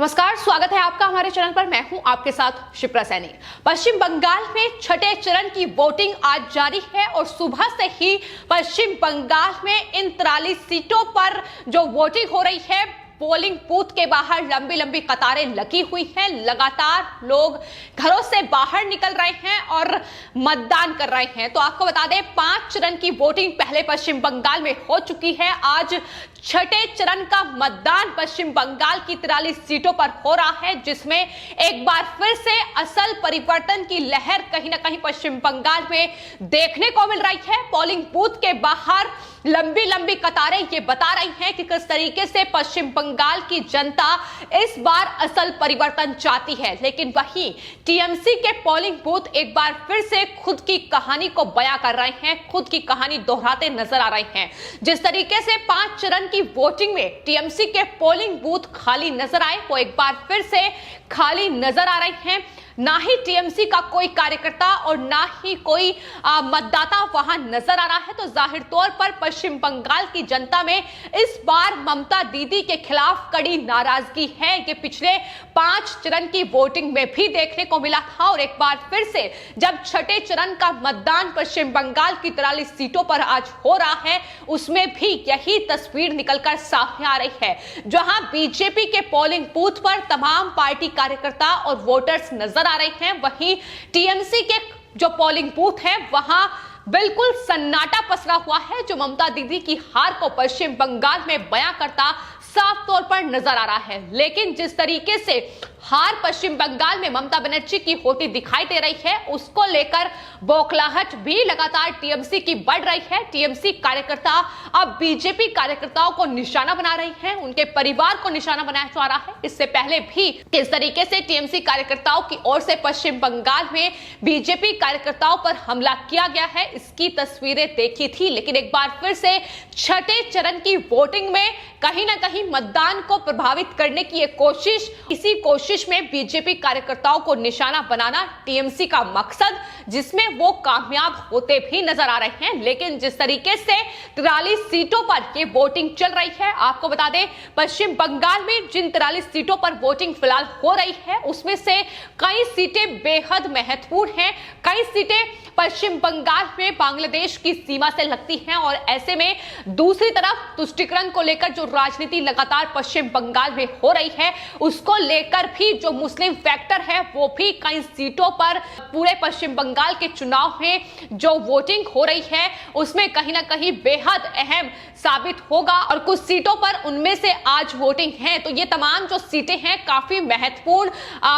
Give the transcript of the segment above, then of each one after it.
नमस्कार, स्वागत है आपका हमारे चैनल पर। मैं हूं आपके साथ शिप्रा सैनी। पश्चिम बंगाल में छठे चरण की वोटिंग आज जारी है और सुबह से ही पश्चिम बंगाल में इन 43 सीटों पर जो वोटिंग हो रही है, पोलिंग बूथ के बाहर लंबी लंबी कतारें लगी हुई हैं। लगातार लोग घरों से बाहर निकल रहे हैं और मतदान कर रहे हैं। तो आपको बता दें, 5 चरण की वोटिंग पहले पश्चिम बंगाल में हो चुकी है। आज छठे चरण का मतदान पश्चिम बंगाल की 43 सीटों पर हो रहा है, जिसमें एक बार फिर से असल परिवर्तन की लहर कहीं ना कहीं पश्चिम बंगाल में देखने को मिल रही है। पोलिंग बूथ के बाहर लंबी लंबी कतारें ये बता रही हैं कि किस तरीके से पश्चिम बंगाल की जनता इस बार असल परिवर्तन चाहती है। लेकिन वहीं टीएमसी के पोलिंग बूथ एक बार फिर से खुद की कहानी को बयां कर रहे हैं, खुद की कहानी दोहराते नजर आ रहे हैं। जिस तरीके से 5 चरण की वोटिंग में टीएमसी के पोलिंग बूथ खाली नजर आए, वो एक बार फिर से खाली नजर आ रहे हैं। ना ही टीएमसी का कोई कार्यकर्ता और ना ही कोई मतदाता वहां नजर आ रहा है। तो जाहिर तौर पर पश्चिम बंगाल की जनता में इस बार ममता दीदी के खिलाफ कड़ी नाराजगी है। ये पिछले 5 चरण की वोटिंग में भी देखने को मिला था और एक बार फिर से जब छठे चरण का मतदान पश्चिम बंगाल की 43 सीटों पर आज हो रहा है, उसमें भी यही तस्वीर निकलकर सामने आ रही है। जहां बीजेपी के पोलिंग बूथ पर तमाम पार्टी कार्यकर्ता और वोटर्स नजर आ रहे हैं, वहीं टीएमसी के जो पोलिंग बूथ है वहां बिल्कुल सन्नाटा पसरा हुआ है, जो ममता दीदी की हार को पश्चिम बंगाल में बयां करता साफ तौर पर नजर आ रहा है। लेकिन जिस तरीके से हार पश्चिम बंगाल में ममता बनर्जी की होती दिखाई दे रही है, उसको लेकर बौखलाहट भी लगातार टीएमसी की बढ़ रही है। टीएमसी कार्यकर्ता अब बीजेपी कार्यकर्ताओं को निशाना बना रही हैं, उनके परिवार को निशाना बनाया जा रहा है। इससे पहले भी किस तरीके से टीएमसी कार्यकर्ताओं की ओर से पश्चिम बंगाल में बीजेपी कार्यकर्ताओं पर हमला किया गया है, इसकी तस्वीरें देखी थी। लेकिन एक बार फिर से छठे चरण की वोटिंग में कहीं ना कहीं मतदान को प्रभावित करने की एक कोशिश, इसी कोशिश में बीजेपी कार्यकर्ताओं को निशाना बनाना टीएमसी का मकसद, जिसमें वो कामयाब होते भी नजर आ रहे हैं। लेकिन जिस तरीके से 43 सीटों पर ये वोटिंग चल रही है, आपको बता दें पश्चिम बंगाल में जिन 43 सीटों पर वोटिंग फिलहाल हो रही है, उसमें से कई सीटें बेहद महत्वपूर्ण हैं। कई सीटें पश्चिम बंगाल में बांग्लादेश की सीमा से लगती हैं और ऐसे में दूसरी तरफ तुष्टीकरण को लेकर जो राजनीति लगातार पश्चिम बंगाल में हो रही है, उसको लेकर भी जो मुस्लिम फैक्टर है वो भी कई सीटों पर पूरे पश्चिम बंगाल के चुनाव में जो वोटिंग हो रही है उसमें कहीं ना कहीं बेहद अहम साबित होगा। और कुछ सीटों पर उनमें से आज वोटिंग है, तो ये तमाम जो सीटें हैं काफी महत्वपूर्ण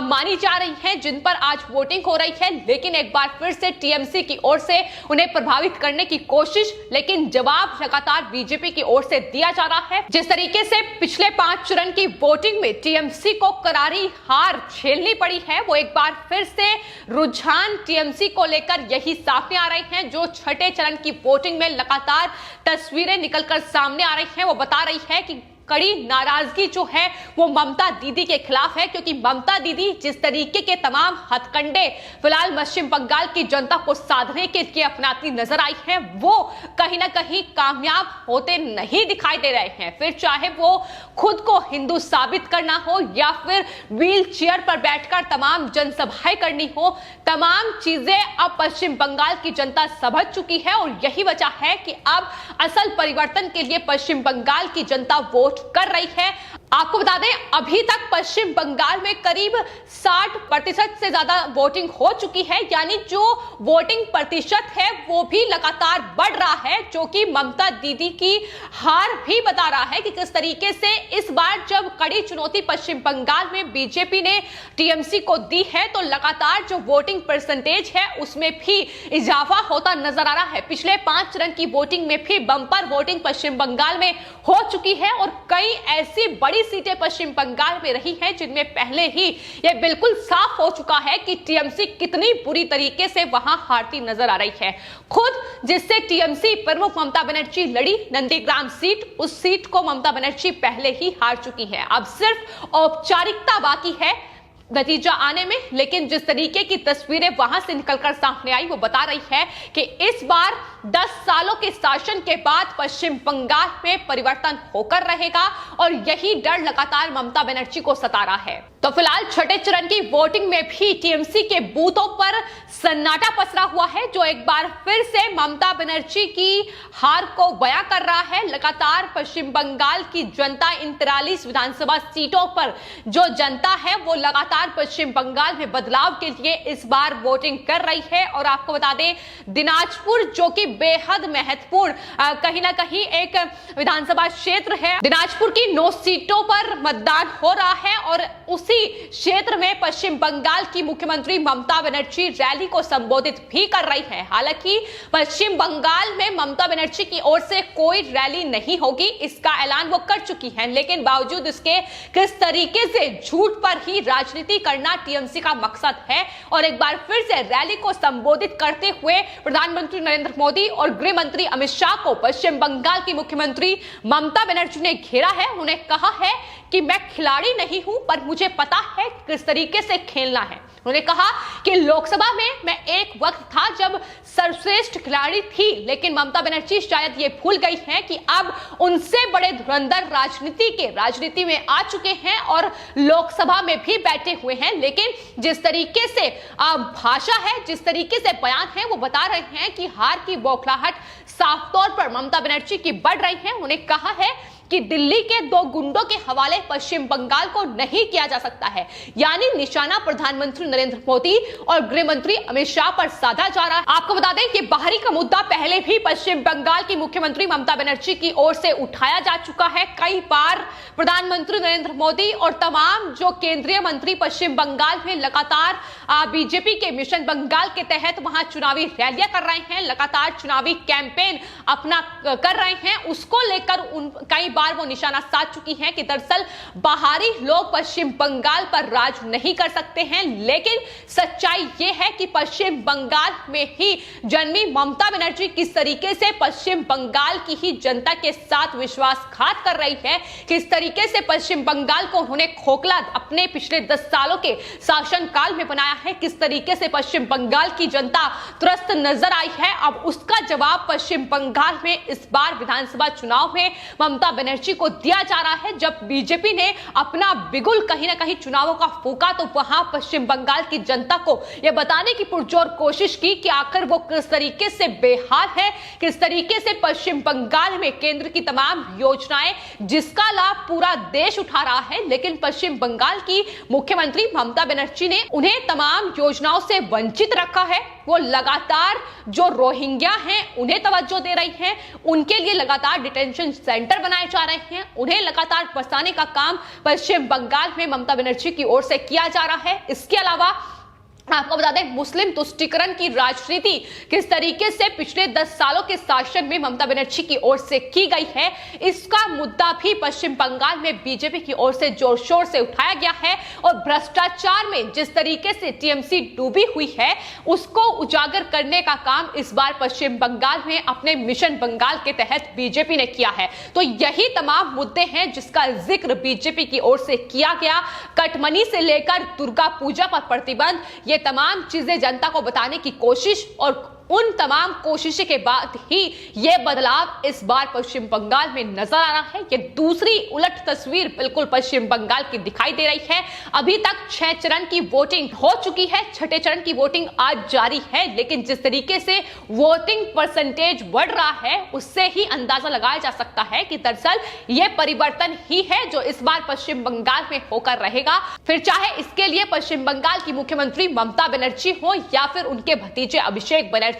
मानी जा रही हैं, जिन पर आज वोटिंग हो रही है। लेकिन एक बार फिर से टीएमसी की ओर से उन्हें प्रभावित करने की कोशिश, लेकिन जवाब लगातार बीजेपी की ओर से दिया जा रहा है। जिस तरीके से पिछले 5 चरण की वोटिंग में टीएमसी को करारी हार झेलनी पड़ी है, वो एक बार फिर से रुझान टीएमसी को लेकर यही सामने आ रहे हैं। जो छठे चरण की वोटिंग में लगातार तस्वीरें निकलकर सामने आ रही हैं, वो बता रही है कि कड़ी नाराजगी जो है वो ममता दीदी के खिलाफ है, क्योंकि ममता दीदी जिस तरीके के तमाम हथकंडे फिलहाल पश्चिम बंगाल की जनता को साधने के लिए अपनाती नजर आई हैं, वो कहीं ना कहीं कामयाब होते नहीं दिखाई दे रहे हैं। फिर चाहे वो खुद को हिंदू साबित करना हो या फिर व्हील चेयर पर बैठकर तमाम जनसभाएं करनी हो, तमाम चीजें अब पश्चिम बंगाल की जनता समझ चुकी है। और यही वजह है कि अब असल परिवर्तन के लिए पश्चिम बंगाल की जनता वोट कर रही है। आपको बता दें, अभी तक पश्चिम बंगाल में करीब 60% से ज्यादा वोटिंग हो चुकी है, यानी जो वोटिंग प्रतिशत है वो भी लगातार बढ़ रहा है, जो कि ममता दीदी की हार भी बता रहा है कि किस तरीके से इस बार जब कड़ी चुनौती पश्चिम बंगाल में बीजेपी ने टीएमसी को दी है, तो लगातार जो वोटिंग परसेंटेज है उसमें भी इजाफा होता नजर आ रहा है। पिछले 5 चरण की वोटिंग में भी बंपर वोटिंग पश्चिम बंगाल में हो चुकी है और कई ऐसी बड़ी सीटें पश्चिम बंगाल में रही हैं जिनमें पहले ही यह बिल्कुल साफ हो चुका है कि टीएमसी कितनी बुरी तरीके से वहां हारती नजर आ रही है। खुद जिससे टीएमसी प्रमुख ममता बनर्जी लड़ी नंदीग्राम सीट, उस सीट को ममता बनर्जी पहले ही हार चुकी है। अब सिर्फ औपचारिकता बाकी है। नतीजा आने में, लेकिन जिस तरीके की तस्वीरें वहां से निकलकर सामने आई वो बता रही है कि इस बार 10 सालों के शासन के बाद पश्चिम बंगाल में परिवर्तन होकर रहेगा और यही डर लगातार ममता बनर्जी को सता रहा है। तो फिलहाल छठे चरण की वोटिंग में भी टीएमसी के बूथों पर सन्नाटा पसरा हुआ है, जो एक बार फिर से ममता बनर्जी की हार को बयां कर रहा है। लगातार पश्चिम बंगाल की जनता इन 43 विधानसभा सीटों पर जो जनता है वो लगातार पश्चिम बंगाल में बदलाव के लिए इस बार वोटिंग कर रही है। और आपको बता दें, दिनाजपुर जो कि बेहद महत्वपूर्ण कहीं ना कहीं एक विधानसभा क्षेत्र है, दिनाजपुर की 9 सीटों पर मतदान हो रहा है और उसी क्षेत्र में पश्चिम बंगाल की मुख्यमंत्री ममता बनर्जी रैली को संबोधित भी कर रही है। हालांकि पश्चिम बंगाल में ममता बनर्जी की ओर से कोई रैली नहीं होगी, इसका ऐलान वो कर चुकी हैं, लेकिन बावजूद इसके किस तरीके से झूठ पर ही राजनीति करना टीएमसी का मकसद है। और एक बार फिर से रैली को संबोधित करते हुए प्रधानमंत्री नरेंद्र मोदी और गृह मंत्री अमित शाह को पश्चिम बंगाल की मुख्यमंत्री ममता बनर्जी ने घेरा है। उन्हें कहा है कि मैं खिलाड़ी नहीं हूं, पर मुझे पता है किस तरीके से खेलना है। उन्होंने कहा कि लोकसभा में मैं एक वक्त था जब सर्वश्रेष्ठ खिलाड़ी थी, लेकिन ममता बनर्जी शायद ये भूल गई हैं कि अब उनसे बड़े धुरंधर राजनीति में आ चुके हैं और लोकसभा में भी बैठे हुए हैं। लेकिन जिस तरीके से भाषा है, जिस तरीके से बयान है, वो बता रहे हैं कि हार की बौखलाहट साफ तौर पर ममता बनर्जी की बढ़ रही है। उन्होंने कहा है कि दिल्ली के 2 गुंडों के हवाले पश्चिम बंगाल को नहीं किया जा सकता है, यानी निशाना प्रधानमंत्री नरेंद्र मोदी और गृह मंत्री अमित शाह पर साधा जा रहा है। आपको बता दें कि बाहरी का मुद्दा पहले भी पश्चिम बंगाल की मुख्यमंत्री ममता बनर्जी की ओर से उठाया जा चुका है। कई बार प्रधानमंत्री नरेंद्र मोदी और तमाम जो केंद्रीय मंत्री पश्चिम बंगाल में लगातार बीजेपी के मिशन बंगाल के तहत वहां चुनावी रैलियां कर रहे हैं, लगातार चुनावी कैंपेन अपना कर रहे हैं। उसको लेकर कई बार वो निशाना साध चुकी हैं कि दरअसल बाहरी लोग पश्चिम बंगाल पर राज नहीं कर सकते हैं, लेकिन सच्चाई ये है कि पश्चिम बंगाल में ही जन्मी ममता बनर्जी किस तरीके से पश्चिम बंगाल की ही जनता के साथ विश्वासघात कर रही है, किस तरीके से पश्चिम बंगाल को उन्होंने खोखला अपने पिछले 10 सालों के शासनकाल में बनाया है, किस तरीके से पश्चिम बंगाल की जनता त्रस्त नजर आई है। अब उसका जवाब पश्चिम बंगाल में इस बार विधानसभा चुनाव में ममता बनर्जी को दिया जा रहा है। जब बीजेपी ने अपना बिगुल कहीं ना कहीं चुनावों का फूका, तो वहां पश्चिम बंगाल की जनता को यह बताने की पुरजोर कोशिश की कि आखिर वो किस तरीके से बेहाल है, किस तरीके से पश्चिम बंगाल में केंद्र की तमाम योजनाएं जिसका लाभ पूरा देश उठा रहा है, लेकिन पश्चिम बंगाल की मुख्यमंत्री ममता बनर्जी ने उन्हें तमाम योजनाओं से वंचित रखा है। वो लगातार जो रोहिंग्या हैं उन्हें तवज्जो दे रही हैं, उनके लिए लगातार डिटेंशन सेंटर बनाए जा रहे हैं, उन्हें लगातार बसाने का काम पश्चिम बंगाल में ममता बनर्जी की ओर से किया जा रहा है। इसके अलावा आपको बता दें, मुस्लिम तुष्टीकरण की राजनीति किस तरीके से पिछले 10 सालों के शासन में ममता बनर्जी की ओर से की गई है, इसका मुद्दा भी पश्चिम बंगाल में बीजेपी की ओर से जोर शोर से उठाया गया है। और भ्रष्टाचार में जिस तरीके से टीएमसी डूबी हुई है, उसको उजागर करने का काम इस बार पश्चिम बंगाल में अपने मिशन बंगाल के तहत बीजेपी ने किया है। तो यही तमाम मुद्दे हैं जिसका जिक्र बीजेपी की ओर से किया गया। कटमनी से लेकर दुर्गा पूजा पर प्रतिबंध, ये तमाम चीजें जनता को बताने की कोशिश और उन तमाम कोशिशों के बाद ही ये बदलाव इस बार पश्चिम बंगाल में नजर आ रहा है। ये दूसरी उलट तस्वीर बिल्कुल पश्चिम बंगाल की दिखाई दे रही है। अभी तक 6 चरण की वोटिंग हो चुकी है, छठे चरण की वोटिंग आज जारी है, लेकिन जिस तरीके से वोटिंग परसेंटेज बढ़ रहा है, उससे ही अंदाजा लगाया जा सकता है कि दरअसल ये परिवर्तन ही है जो इस बार पश्चिम बंगाल में होकर रहेगा। फिर चाहे इसके लिए पश्चिम बंगाल की मुख्यमंत्री ममता बनर्जी हो या फिर उनके भतीजे अभिषेक बनर्जी,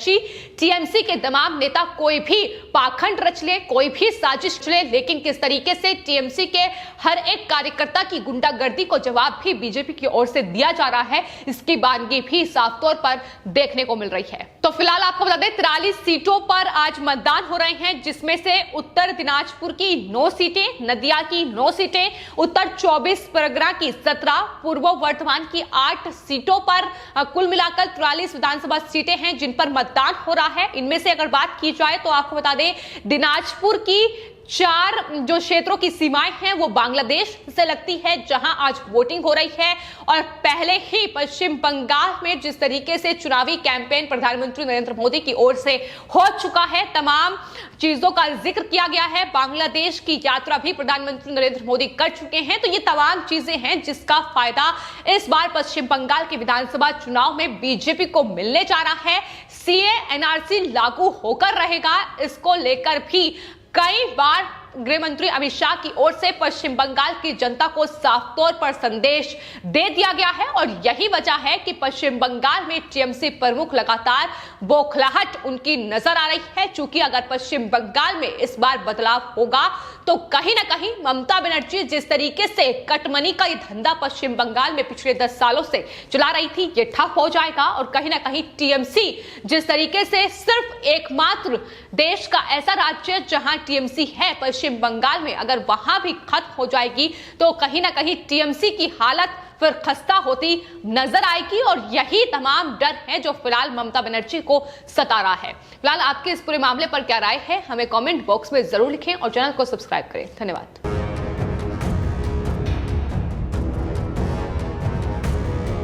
टीएमसी के तमाम नेता कोई भी पाखंड रच ले, कोई भी साजिश चले, लेकिन किस तरीके से टीएमसी के हर एक कार्यकर्ता की गुंडागर्दी को जवाब भी बीजेपी की ओर से दिया जा रहा है, इसकी बानगी भी साफ तौर पर देखने को मिल रही है। तो फिलहाल आपको बता दें, 43 सीटों पर आज मतदान हो रहे हैं, जिसमें से उत्तर दिनाजपुर की 9 सीटें, नदिया की 9 सीटें, उत्तर 24 परगना की 17, पूर्व वर्धमान की 8 सीटों पर कुल मिलाकर 43 विधानसभा सीटें हैं जिन पर मतदान हो रहा है। इनमें से अगर बात की जाए तो आपको बता दें, दिनाजपुर की चार जो क्षेत्रों की सीमाएं हैं वो बांग्लादेश से लगती है, जहां आज वोटिंग हो रही है। और पहले ही पश्चिम बंगाल में जिस तरीके से चुनावी कैंपेन प्रधानमंत्री नरेंद्र मोदी की ओर से हो चुका है, तमाम चीजों का जिक्र किया गया है। बांग्लादेश की यात्रा भी प्रधानमंत्री नरेंद्र मोदी कर चुके हैं। तो ये तमाम चीजें हैं जिसका फायदा इस बार पश्चिम बंगाल के विधानसभा चुनाव में बीजेपी को मिलने जा रहा है। सीए एनआरसी लागू होकर रहेगा, इसको लेकर भी कई बार गृह मंत्री अमित शाह की ओर से पश्चिम बंगाल की जनता को साफ तौर पर संदेश दे दिया गया है। और यही वजह है कि पश्चिम बंगाल में टीएमसी प्रमुख लगातार बौखलाहट उनकी नजर आ रही है। चूंकि अगर पश्चिम बंगाल में इस बार बदलाव होगा तो कहीं ना कहीं ममता बनर्जी जिस तरीके से कटमनी का ये धंधा पश्चिम बंगाल में पिछले 10 सालों से चला रही थी, ये ठप हो जाएगा। और कहीं ना कहीं टीएमसी जिस तरीके से सिर्फ एकमात्र देश का ऐसा राज्य जहां टीएमसी है पश्चिम बंगाल में, अगर वहां भी खत्म हो जाएगी तो कहीं ना कहीं टीएमसी की हालत फिर खस्ता होती नजर आएगी। और यही तमाम डर है जो फिलहाल ममता बनर्जी को सता रहा है। फिलहाल आपके इस पूरे मामले पर क्या राय है, हमें कमेंट बॉक्स में जरूर लिखें और चैनल को सब्सक्राइब करें। धन्यवाद।